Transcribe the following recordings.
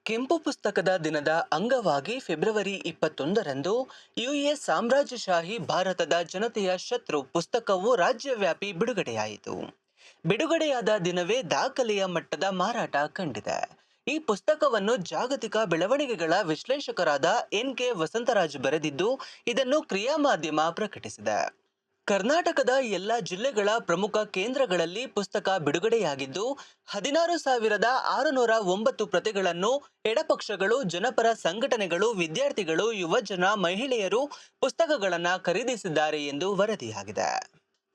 ಕೆಂಪು ಪುಸ್ತಕದ ದಿನದ ಅಂಗವಾಗಿ ಫೆಬ್ರವರಿ 21ರಂದು ಯುಎಸ್ ಸಾಮ್ರಾಜ್ಯಶಾಹಿ ಭಾರತದ ಜನತೆಯ ಶತ್ರು ಪುಸ್ತಕವು ರಾಜ್ಯವ್ಯಾಪಿ ಬಿಡುಗಡೆಯಾಯಿತು. ಬಿಡುಗಡೆಯಾದ ದಿನವೇ ದಾಖಲೆಯ ಮಟ್ಟದ ಮಾರಾಟ ಕಂಡಿದೆ. ಈ ಪುಸ್ತಕವನ್ನು ಜಾಗತಿಕ ಬೆಳವಣಿಗೆಗಳ ವಿಶ್ಲೇಷಕರಾದ ಎನ್.ಕೆ. ವಸಂತರಾಜ್ ಬರೆದಿದ್ದು, ಇದನ್ನು ಕ್ರಿಯಾ ಮಾಧ್ಯಮ ಪ್ರಕಟಿಸಿದೆ. ಕರ್ನಾಟಕದ ಎಲ್ಲ ಜಿಲ್ಲೆಗಳ ಪ್ರಮುಖ ಕೇಂದ್ರಗಳಲ್ಲಿ ಪುಸ್ತಕ ಬಿಡುಗಡೆಯಾಗಿದ್ದು, 16,609 ಪ್ರತಿಗಳನ್ನು ಎಡಪಕ್ಷಗಳು, ಜನಪರ ಸಂಘಟನೆಗಳು, ವಿದ್ಯಾರ್ಥಿಗಳು, ಯುವಜನ, ಮಹಿಳೆಯರು ಪುಸ್ತಕಗಳನ್ನು ಖರೀದಿಸಿದ್ದಾರೆ ಎಂದು ವರದಿಯಾಗಿದೆ.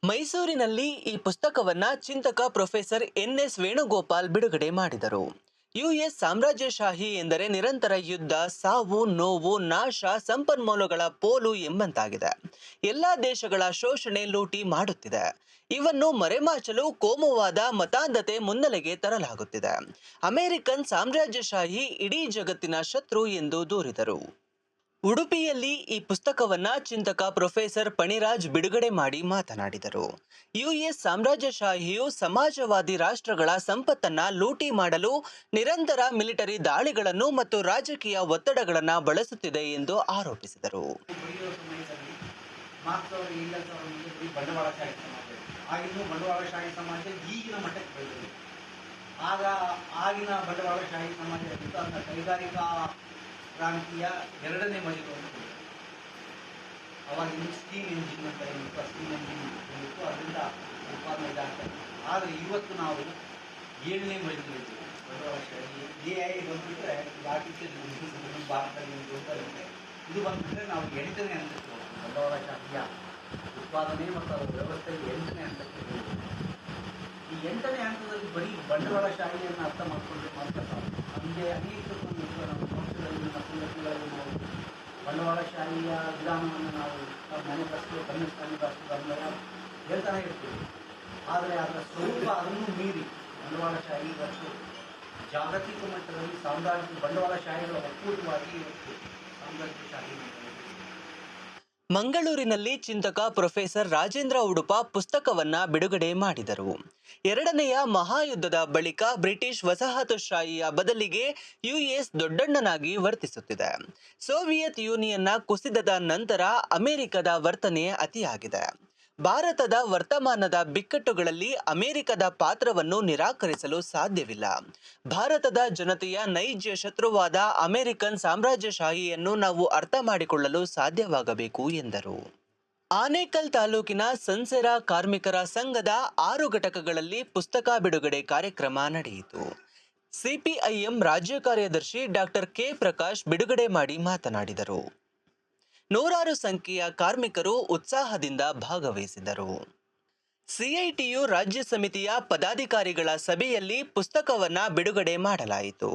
ಮೈಸೂರಿನಲ್ಲಿ ಈ ಪುಸ್ತಕವನ್ನ ಚಿಂತಕ ಪ್ರೊಫೆಸರ್ ಎನ್.ಎಸ್. ವೇಣುಗೋಪಾಲ್ ಬಿಡುಗಡೆ ಮಾಡಿದರು. ಯುಎಸ್ ಸಾಮ್ರಾಜ್ಯಶಾಹಿ ಎಂದರೆ ನಿರಂತರ ಯುದ್ಧ, ಸಾವು, ನೋವು, ನಾಶ, ಸಂಪನ್ಮೂಲಗಳ ಪೋಲು ಎಂಬಂತಾಗಿದೆ. ಎಲ್ಲ ದೇಶಗಳ ಶೋಷಣೆ, ಲೂಟಿ ಮಾಡುತ್ತಿದೆ. ಇವನ್ನು ಮರೆಮಾಚಲು ಕೋಮುವಾದ, ಮತಾಂಧತೆ ಮುನ್ನೆಲೆಗೆ ತರಲಾಗುತ್ತಿದೆ. ಅಮೆರಿಕನ್ ಸಾಮ್ರಾಜ್ಯಶಾಹಿ ಇಡೀ ಜಗತ್ತಿನ ಶತ್ರು ಎಂದು ದೂರಿದರು. ಉಡುಪಿಯಲ್ಲಿ ಈ ಪುಸ್ತಕವನ್ನ ಚಿಂತಕ ಪ್ರೊಫೆಸರ್ ಫಣಿರಾಜ್ ಬಿಡುಗಡೆ ಮಾಡಿ ಮಾತನಾಡಿದರು. ಯುಎಸ್ ಸಾಮ್ರಾಜ್ಯಶಾಹಿಯು ಸಮಾಜವಾದಿ ರಾಷ್ಟ್ರಗಳ ಸಂಪತ್ತನ್ನ ಲೂಟಿ ಮಾಡಲು ನಿರಂತರ ಮಿಲಿಟರಿ ದಾಳಿಗಳನ್ನು ಮತ್ತು ರಾಜಕೀಯ ಒತ್ತಡಗಳನ್ನು ಬಳಸುತ್ತಿದೆ ಎಂದು ಆರೋಪಿಸಿದರು. ಆಗಿನ ಬಂಡವಾಳಶಾಹಿ ಸಮಾಜ ಕೈಗಾರಿಕಾ ಕ್ರಾಂತಿಯ ಎರಡನೇ ಮಜಲು ಅವಾಗ ಸ್ಟೀಮ್ ಎಂಜಿನ್ ಅಂತ ಏನಿತ್ತು, ಸ್ಟೀಮ್ ಎಂಜಿನ್ ಏನಿತ್ತು, ಅದರಿಂದ ಉತ್ಪಾದನೆ ಇದಾಗ್ತದೆ. ಆದರೆ ಇವತ್ತು ನಾವು 7ನೇ ಮಜಲು ಇದ್ದೀವಿ. ಬಂಡವಾಳಶಾಹಿ AI ಬಂದುಬಿಟ್ರೆ ಆರ್ಟಿಫಿಷಿಯಲ್ ಇಂಟೆಲಿಜೆನ್ಸ್ ಭಾರತದಲ್ಲಿ ಇದೆ. ಇದು ಬಂದುಬಿಟ್ರೆ ನಾವು 8ನೇ ಹಂತಕ್ಕೆ ಹೋಗ್ತೀವಿ. ಬಂಡವಾಳಶಾಹಿಯ ಉತ್ಪಾದನೆ ಮತ್ತು ಅದರ ವ್ಯವಸ್ಥೆಗೆ 8ನೇ ಹಂತಕ್ಕೆ ಹೋಗ್ತೀವಿ. ಈ 8ನೇ ಹಂತದಲ್ಲಿ ಬರೀ ಬಂಡವಾಳಶಾಹಿಯನ್ನು ಅರ್ಥ ಮಾಡಿಕೊಂಡ್ರೆ ಮಾತ್ರ ನಮಗೆ ಅನೇಕ ನಮ್ಮ ಸಂಸ್ಥೆಗಳಲ್ಲಿ, ನಮ್ಮ ಸಂಘಟನೆಗಳಲ್ಲಿ ನಾವು ಬಂಡವಾಳಶಾಹಿಯ ವಿಧಾನವನ್ನು ನಾವು ಮನೆ ಬಸ್ಸು, ಕಮ್ಯುನಿಸ್ತಾನಿ ಬಸ್ಸು ಅನ್ವಯ ಹೇಳ್ತಾನೆ ಇರ್ತೀವಿ. ಆದರೆ ಅದರ ಸ್ವರೂಪ ಅದನ್ನು ಮೀರಿ ಬಂಡವಾಳಶಾಹಿ ಮತ್ತು ಜಾಗತಿಕ ಮಟ್ಟದಲ್ಲಿ ಬಂಡವಾಳಶಾಹಿಗಳ ಒಕ್ಕೂಟವಾಗಿ ಇವತ್ತು ಸಾಮ್ರಾಜ್ಯಶಾಹಿ. ಮಂಗಳೂರಿನಲ್ಲಿ ಚಿಂತಕ ಪ್ರೊಫೆಸರ್ ರಾಜೇಂದ್ರ ಉಡುಪ ಪುಸ್ತಕವನ್ನ ಬಿಡುಗಡೆ ಮಾಡಿದರು. ಎರಡನೆಯ ಮಹಾಯುದ್ಧದ ಬಳಿಕ ಬ್ರಿಟಿಷ್ ವಸಾಹತುಶಾಹಿಯ ಬದಲಿಗೆ ಯುಎಸ್ ದೊಡ್ಡಣ್ಣನಾಗಿ ವರ್ತಿಸುತ್ತಿದೆ. ಸೋವಿಯತ್ ಯೂನಿಯನ್ನ ಕುಸಿದದ ನಂತರ ಅಮೆರಿಕದ ವರ್ತನೆ ಅತಿಯಾಗಿದೆ. ಭಾರತದ ವರ್ತಮಾನದ ಬಿಕ್ಕಟ್ಟುಗಳಲ್ಲಿ ಅಮೆರಿಕದ ಪಾತ್ರವನ್ನು ನಿರಾಕರಿಸಲು ಸಾಧ್ಯವಿಲ್ಲ. ಭಾರತದ ಜನತೆಯ ನೈಜ ಶತ್ರುವಾದ ಅಮೆರಿಕನ್ ಸಾಮ್ರಾಜ್ಯಶಾಹಿಯನ್ನು ನಾವು ಅರ್ಥ ಮಾಡಿಕೊಳ್ಳಲು ಸಾಧ್ಯವಾಗಬೇಕು ಎಂದರು. ಆನೇಕಲ್ ತಾಲೂಕಿನ ಸನ್ಸೆರಾ ಕಾರ್ಮಿಕರ ಸಂಘದ 6 ಘಟಕಗಳಲ್ಲಿ ಪುಸ್ತಕ ಬಿಡುಗಡೆ ಕಾರ್ಯಕ್ರಮ ನಡೆಯಿತು. ಸಿಪಿಐಎಂ ರಾಜ್ಯ ಕಾರ್ಯದರ್ಶಿ ಡಾಕ್ಟರ್ ಕೆ. ಪ್ರಕಾಶ್ ಬಿಡುಗಡೆ ಮಾಡಿ ಮಾತನಾಡಿದರು. ನೂರಾರು ಸಂಖ್ಯೆಯ ಕಾರ್ಮಿಕರು ಉತ್ಸಾಹದಿಂದ ಭಾಗವಹಿಸಿದರು. ಸಿಐಟಿಯು ರಾಜ್ಯ ಸಮಿತಿಯ ಪದಾಧಿಕಾರಿಗಳ ಸಭೆಯಲ್ಲಿ ಪುಸ್ತಕವನ್ನ ಬಿಡುಗಡೆ ಮಾಡಲಾಯಿತು.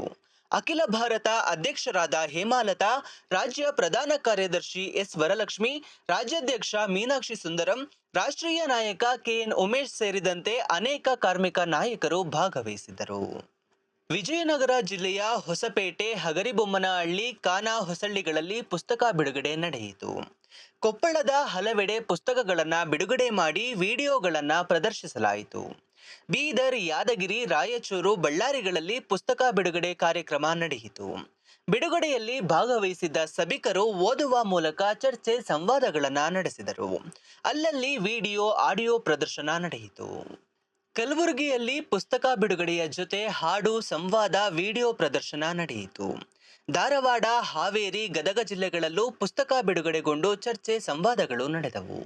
ಅಖಿಲ ಭಾರತ ಅಧ್ಯಕ್ಷರಾದ ಹೇಮಾಲತಾ, ರಾಜ್ಯ ಪ್ರಧಾನ ಕಾರ್ಯದರ್ಶಿ ಎಸ್. ವರಲಕ್ಷ್ಮಿ, ರಾಜ್ಯಾಧ್ಯಕ್ಷ ಮೀನಾಕ್ಷಿ ಸುಂದರಂ, ರಾಷ್ಟ್ರೀಯ ನಾಯಕ ಕೆಎನ್ ಉಮೇಶ್ ಸೇರಿದಂತೆ ಅನೇಕ ಕಾರ್ಮಿಕ ನಾಯಕರು ಭಾಗವಹಿಸಿದ್ದರು. ವಿಜಯನಗರ ಜಿಲ್ಲೆಯ ಹೊಸಪೇಟೆ, ಹಗರಿಬೊಮ್ಮನಹಳ್ಳಿ, ಕಾನ ಹೊಸಳ್ಳಿಗಳಲ್ಲಿ ಪುಸ್ತಕ ಬಿಡುಗಡೆ ನಡೆಯಿತು. ಕೊಪ್ಪಳದ ಹಲವೆಡೆ ಪುಸ್ತಕಗಳನ್ನು ಬಿಡುಗಡೆ ಮಾಡಿ ವಿಡಿಯೋಗಳನ್ನು ಪ್ರದರ್ಶಿಸಲಾಯಿತು. ಬೀದರ್, ಯಾದಗಿರಿ, ರಾಯಚೂರು, ಬಳ್ಳಾರಿಗಳಲ್ಲಿ ಪುಸ್ತಕ ಬಿಡುಗಡೆ ಕಾರ್ಯಕ್ರಮ ನಡೆಯಿತು. ಬಿಡುಗಡೆಯಲ್ಲಿ ಭಾಗವಹಿಸಿದ್ದ ಸಭಿಕರು ಓದುವ ಮೂಲಕ ಚರ್ಚೆ, ಸಂವಾದಗಳನ್ನು ನಡೆಸಿದರು. ಅಲ್ಲಲ್ಲಿ ವಿಡಿಯೋ, ಆಡಿಯೋ ಪ್ರದರ್ಶನ ನಡೆಯಿತು. ಕಲಬುರಗಿಯಲ್ಲಿ ಪುಸ್ತಕ ಬಿಡುಗಡೆಯ ಜೊತೆ ಹಾಡು, ಸಂವಾದ, ವಿಡಿಯೋ ಪ್ರದರ್ಶನ ನಡೆಯಿತು. ಧಾರವಾಡ, ಹಾವೇರಿ, ಗದಗ ಜಿಲ್ಲೆಗಳಲ್ಲೂ ಪುಸ್ತಕ ಬಿಡುಗಡೆಗೊಂಡು ಚರ್ಚೆ, ಸಂವಾದಗಳು ನಡೆದವು.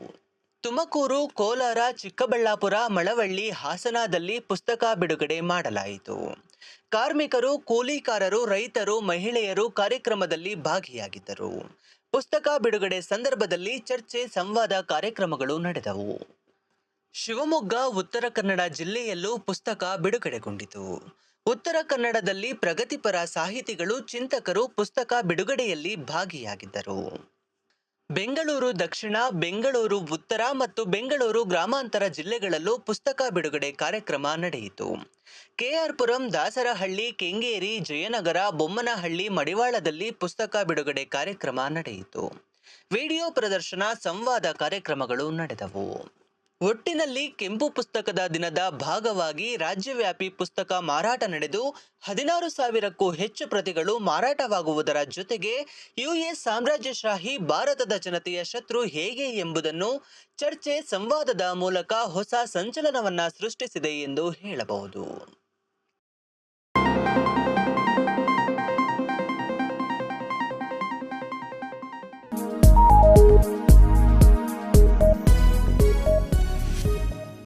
ತುಮಕೂರು, ಕೋಲಾರ, ಚಿಕ್ಕಬಳ್ಳಾಪುರ, ಮಳವಳ್ಳಿ, ಹಾಸನದಲ್ಲಿ ಪುಸ್ತಕ ಬಿಡುಗಡೆ ಮಾಡಲಾಯಿತು. ಕಾರ್ಮಿಕರು, ಕೂಲಿಕಾರರು, ರೈತರು, ಮಹಿಳೆಯರು ಕಾರ್ಯಕ್ರಮದಲ್ಲಿ ಭಾಗಿಯಾಗಿದ್ದರು. ಪುಸ್ತಕ ಬಿಡುಗಡೆ ಸಂದರ್ಭದಲ್ಲಿ ಚರ್ಚೆ, ಸಂವಾದ ಕಾರ್ಯಕ್ರಮಗಳು ನಡೆದವು. ಶಿವಮೊಗ್ಗ, ಉತ್ತರ ಕನ್ನಡ ಜಿಲ್ಲೆಯಲ್ಲೂ ಪುಸ್ತಕ ಬಿಡುಗಡೆಗೊಂಡಿತು. ಉತ್ತರ ಕನ್ನಡದಲ್ಲಿ ಪ್ರಗತಿಪರ ಸಾಹಿತಿಗಳು, ಚಿಂತಕರು ಪುಸ್ತಕ ಬಿಡುಗಡೆಯಲ್ಲಿ ಭಾಗಿಯಾಗಿದ್ದರು. ಬೆಂಗಳೂರು ದಕ್ಷಿಣ, ಬೆಂಗಳೂರು ಉತ್ತರ ಮತ್ತು ಬೆಂಗಳೂರು ಗ್ರಾಮಾಂತರ ಜಿಲ್ಲೆಗಳಲ್ಲೂ ಪುಸ್ತಕ ಬಿಡುಗಡೆ ಕಾರ್ಯಕ್ರಮ ನಡೆಯಿತು. ಕೆಆರ್ ಪುರಂ, ದಾಸರಹಳ್ಳಿ, ಕೆಂಗೇರಿ, ಜಯನಗರ, ಬೊಮ್ಮನಹಳ್ಳಿ, ಮಡಿವಾಳದಲ್ಲಿ ಪುಸ್ತಕ ಬಿಡುಗಡೆ ಕಾರ್ಯಕ್ರಮ ನಡೆಯಿತು. ವಿಡಿಯೋ ಪ್ರದರ್ಶನ, ಸಂವಾದ ಕಾರ್ಯಕ್ರಮಗಳು ನಡೆದವು. ಒಟ್ಟಿನಲ್ಲಿ ಕೆಂಪು ಪುಸ್ತಕದ ದಿನದ ಭಾಗವಾಗಿ ರಾಜ್ಯವ್ಯಾಪಿ ಪುಸ್ತಕ ಮಾರಾಟ ನಡೆದು 16,000ಕ್ಕೂ ಹೆಚ್ಚು ಪ್ರತಿಗಳು ಮಾರಾಟವಾಗುವುದರ ಜೊತೆಗೆ ಯುಎಸ್ ಸಾಮ್ರಾಜ್ಯಶಾಹಿ ಭಾರತದ ಜನತೆಯ ಶತ್ರು ಹೇಗೆ ಎಂಬುದನ್ನು ಚರ್ಚೆ ಸಂವಾದದ ಮೂಲಕ ಹೊಸ ಸಂಚಲನವನ್ನ ಸೃಷ್ಟಿಸಿದೆ ಎಂದು ಹೇಳಬಹುದು.